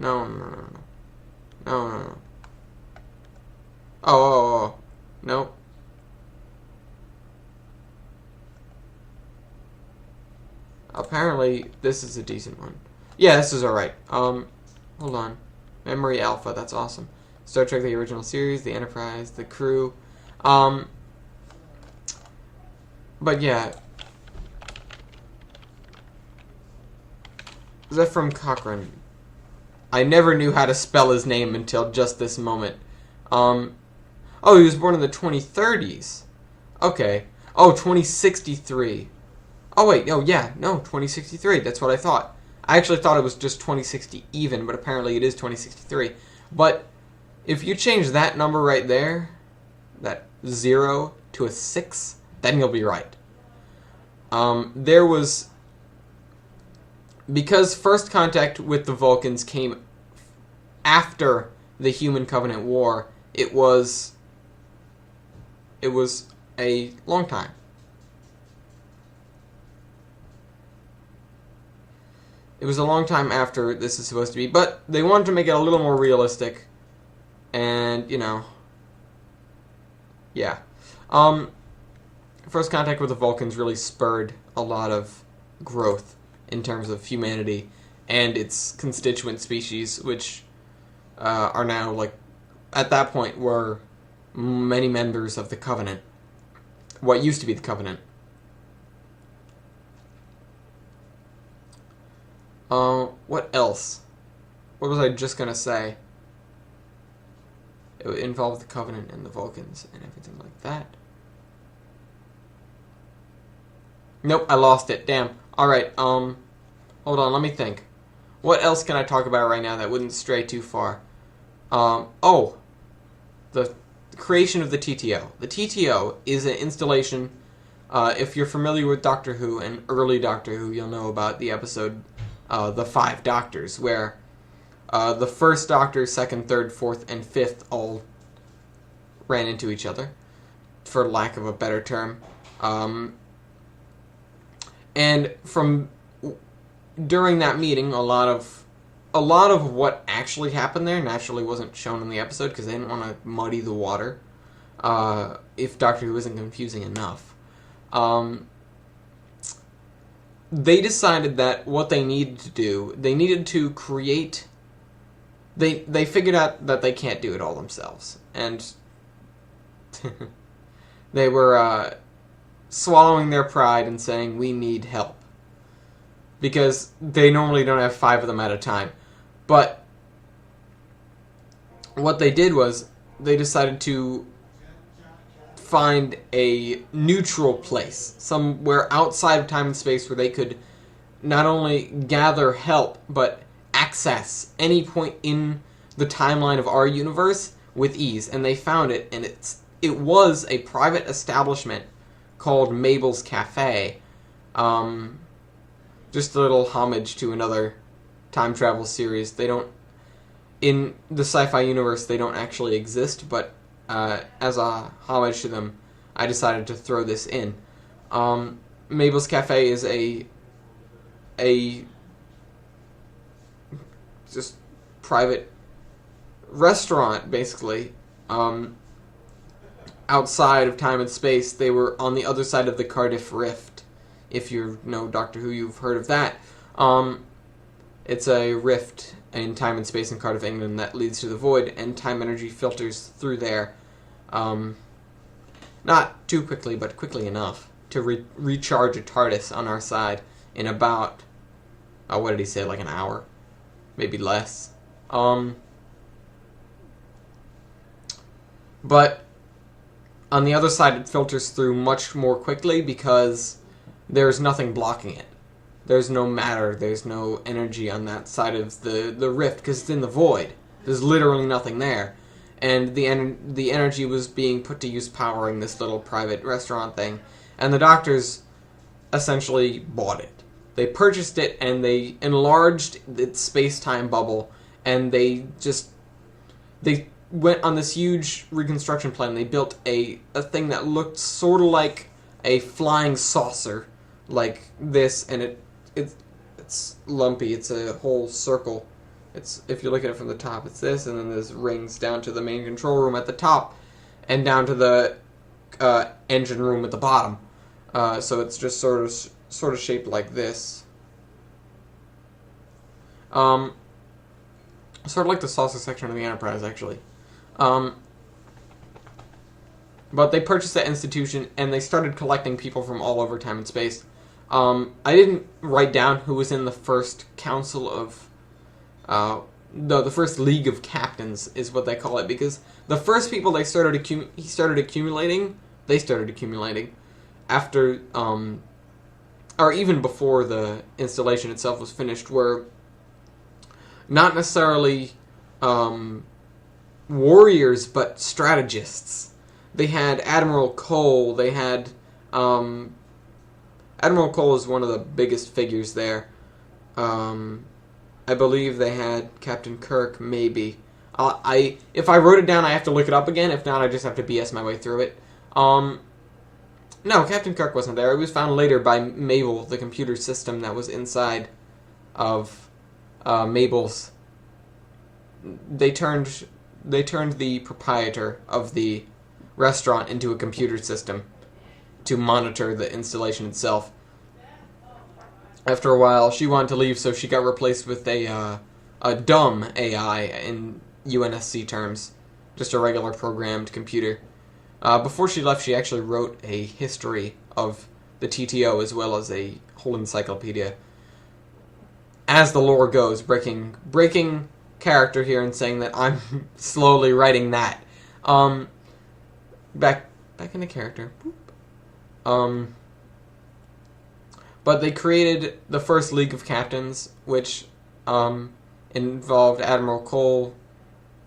No, no, no, no. No, no, no. Oh. Nope. Apparently, this is a decent one. Yeah, this is alright. Hold on. Memory Alpha, that's awesome. Star Trek, the original series, the Enterprise, the crew. But yeah. Zephram Cochrane. I never knew how to spell his name until just this moment. Oh, he was born in the 2030s. Okay. Oh, 2063. Oh, wait. Oh, yeah. No, 2063. That's what I thought. I actually thought it was just 2060 even, but apparently it is 2063. But if you change that number right there, that 0 to a 6, then you'll be right. There was... Because first contact with the Vulcans came after the Human Covenant War, it was a long time. It was a long time after this is supposed to be, but they wanted to make it a little more realistic, and, you know, yeah. First contact with the Vulcans really spurred a lot of growth in terms of humanity and its constituent species, which are now, like, at that point were many members of the Covenant. What used to be the Covenant. What else? What was I just gonna say? It would involve the Covenant and the Vulcans and everything like that. Nope, I lost it. Damn. Alright, hold on, let me think. What else can I talk about right now that wouldn't stray too far? Oh. The creation of the TTO. The TTO is an installation, if you're familiar with Doctor Who and early Doctor Who, you'll know about the episode, The Five Doctors, where the first Doctor, second, third, fourth, and fifth all ran into each other, for lack of a better term. And from during that meeting, a lot of what actually happened there naturally wasn't shown in the episode because they didn't want to muddy the water. If Doctor Who isn't confusing enough, they decided that what they needed to do, they needed to create. They figured out that they can't do it all themselves, and they were swallowing their pride and saying, we need help. Because they normally don't have 5 of them at a time. But what they did was they decided to find a neutral place, somewhere outside of time and space where they could not only gather help, but access any point in the timeline of our universe with ease. And they found it, and it was a private establishment called Mabel's Cafe. Just a little homage to another time travel series. They don't, in the Sci-Fi universe, they don't actually exist, but as a homage to them, I decided to throw this in. Mabel's Cafe is a just private restaurant, basically. Outside of time and space. They were on the other side of the Cardiff Rift. If you know Doctor Who, you've heard of that. It's a rift in time and space in Cardiff, England, that leads to the void, and time energy filters through there. Not too quickly, but quickly enough to recharge a TARDIS on our side in about, what did he say, like an hour? Maybe less. But on the other side, it filters through much more quickly because there's nothing blocking it. There's no matter, there's no energy on that side of the rift because it's in the void. There's literally nothing there. And the energy was being put to use powering this little private restaurant thing. And the doctors essentially bought it. They purchased it and they enlarged its space-time bubble, and they went on this huge reconstruction plan. They built a thing that looked sort of like a flying saucer, like this, and it's lumpy. It's a whole circle. It's, if you look at it from the top, it's this, and then there's rings down to the main control room at the top, and down to the engine room at the bottom. So it's just sort of shaped like this. Sort of like the saucer section of the Enterprise, actually. But they purchased that institution, and they started collecting people from all over time and space. I didn't write down who was in the first council of... the first League of Captains is what they call it, because the first people they started accumulating after, or even before the installation itself was finished, were not necessarily warriors, but strategists. They had Admiral Cole. They had Admiral Cole is one of the biggest figures there. I believe they had Captain Kirk, maybe. If I wrote it down, I have to look it up again. If not, I just have to BS my way through it. No, Captain Kirk wasn't there. It was found later by Mabel, the computer system that was inside of Mabel's. They turned the proprietor of the restaurant into a computer system to monitor the installation itself. After a while, she wanted to leave, so she got replaced with a dumb AI in UNSC terms, just a regular programmed computer. Before she left, she actually wrote a history of the TTO as well as a whole encyclopedia. As the lore goes, breaking character here and saying that I'm slowly writing that. Back into character. Boop. But they created the first League of Captains, which involved Admiral Cole,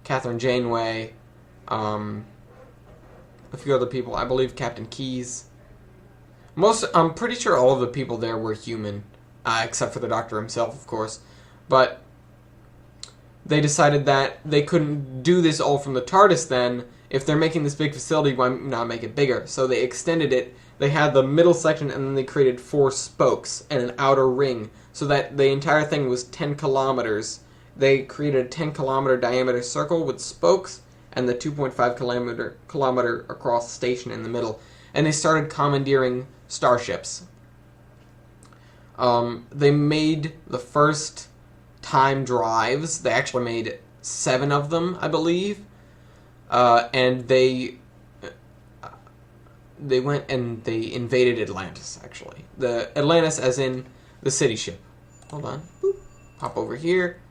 Catherine Janeway, a few other people. I believe Captain Keyes. I'm pretty sure all of the people there were human, except for the Doctor himself, of course. But they decided that they couldn't do this all from the TARDIS then. If they're making this big facility, why not make it bigger? So they extended it. They had the middle section, and then they created 4 spokes and an outer ring, so that the entire thing was 10 kilometers. They created a 10-kilometer diameter circle with spokes, and the 2.5 kilometer across station in the middle. And they started commandeering starships. They made the first time drives. They actually made 7 of them, I believe. And they went and they invaded Atlantis, actually. The Atlantis as in the city ship. Hold on. Boop. Hop over here.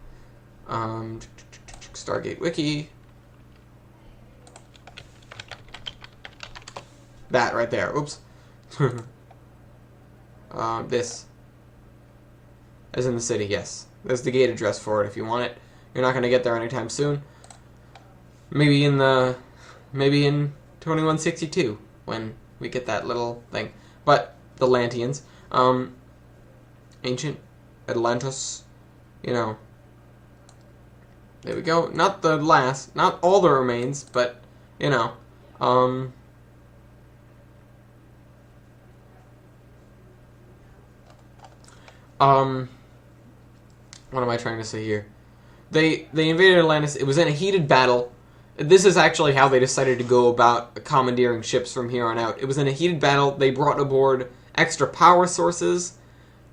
Stargate Wiki. That right there. Oops. This. As in the city, yes. There's the gate address for it if you want it. You're not going to get there anytime soon. Maybe in 2162 when we get that little thing. But the Lanteans, ancient Atlantis, there we go. Not the last, not all the remains, but what am I trying to say here? They invaded Atlantis. It was in a heated battle. This is actually how they decided to go about commandeering ships from here on out. It was in a heated battle. They brought aboard extra power sources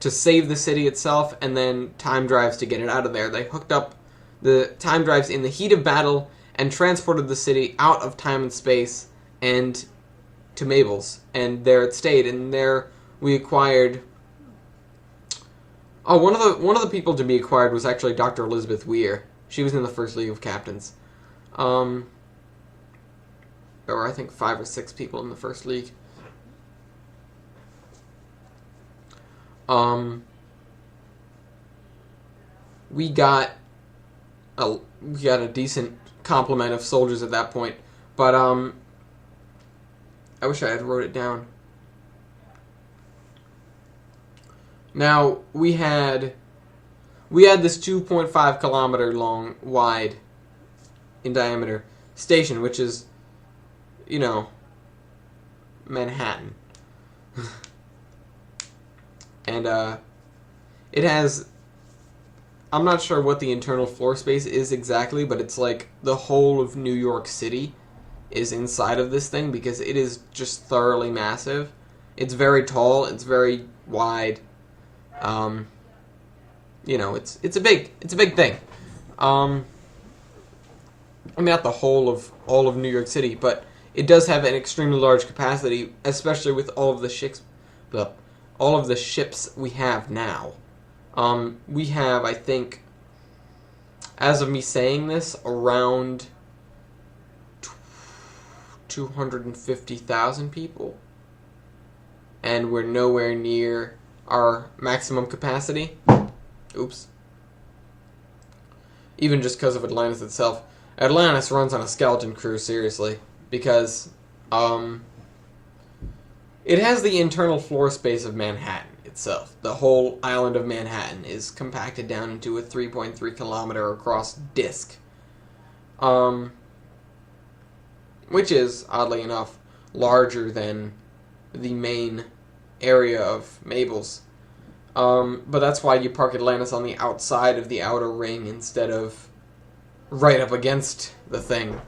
to save the city itself, and then time drives to get it out of there. They hooked up the time drives in the heat of battle and transported the city out of time and space and to Mabel's. And there it stayed. And there we acquired... Oh, one of the people to be acquired was actually Dr. Elizabeth Weir. She was in the first League of Captains. There were, I think, 5 or 6 people in the first league. We got a decent complement of soldiers at that point, but I wish I had wrote it down. Now we had this 2.5 kilometer long wide in diameter station, which is, Manhattan. And it has, I'm not sure what the internal floor space is exactly, but it's like the whole of New York City is inside of this thing because it is just thoroughly massive. It's very tall. It's very wide. You know, it's a big thing. I mean, not the whole of all of New York City, but it does have an extremely large capacity, especially with all of the ships we have now. We have, I think, as of me saying this, around 250,000 people, and we're nowhere near our maximum capacity. Oops. Even just because of Atlantis itself. Atlantis runs on a skeleton crew, seriously, because it has the internal floor space of Manhattan itself. The whole island of Manhattan is compacted down into a 3.3 kilometer across disk. Which is, oddly enough, larger than the main area of Mabel's. But that's why you park Atlantis on the outside of the outer ring instead of right up against the thing.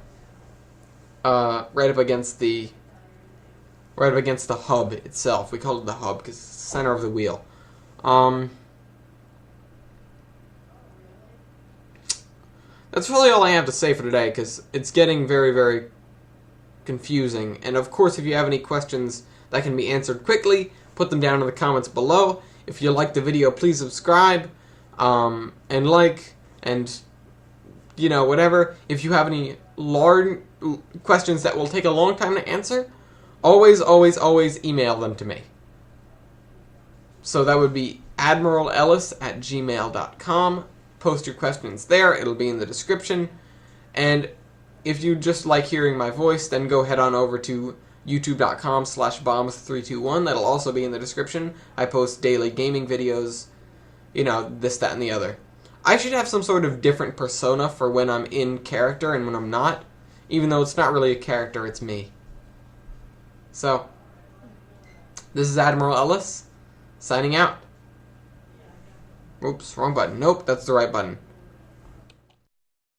Right up against the hub itself. We call it the hub because it's the center of the wheel. That's really all I have to say for today because it's getting very, very confusing. And of course, if you have any questions that can be answered quickly, put them down in the comments below. If you like the video, please subscribe and like, and you know, whatever. If you have any large questions that will take a long time to answer, always email them to me. So that would be admiralellis@gmail.com. Post your questions there. It'll be in the description. And if you just like hearing my voice, then go head on over to youtube.com/bombs321. That'll also be in the description. I post daily gaming videos, you know, this, that, and the other. I should have some sort of different persona for when I'm in character and when I'm not, even though it's not really a character, it's me. So, this is Admiral Ellis, signing out. Oops, wrong button. Nope, that's the right button.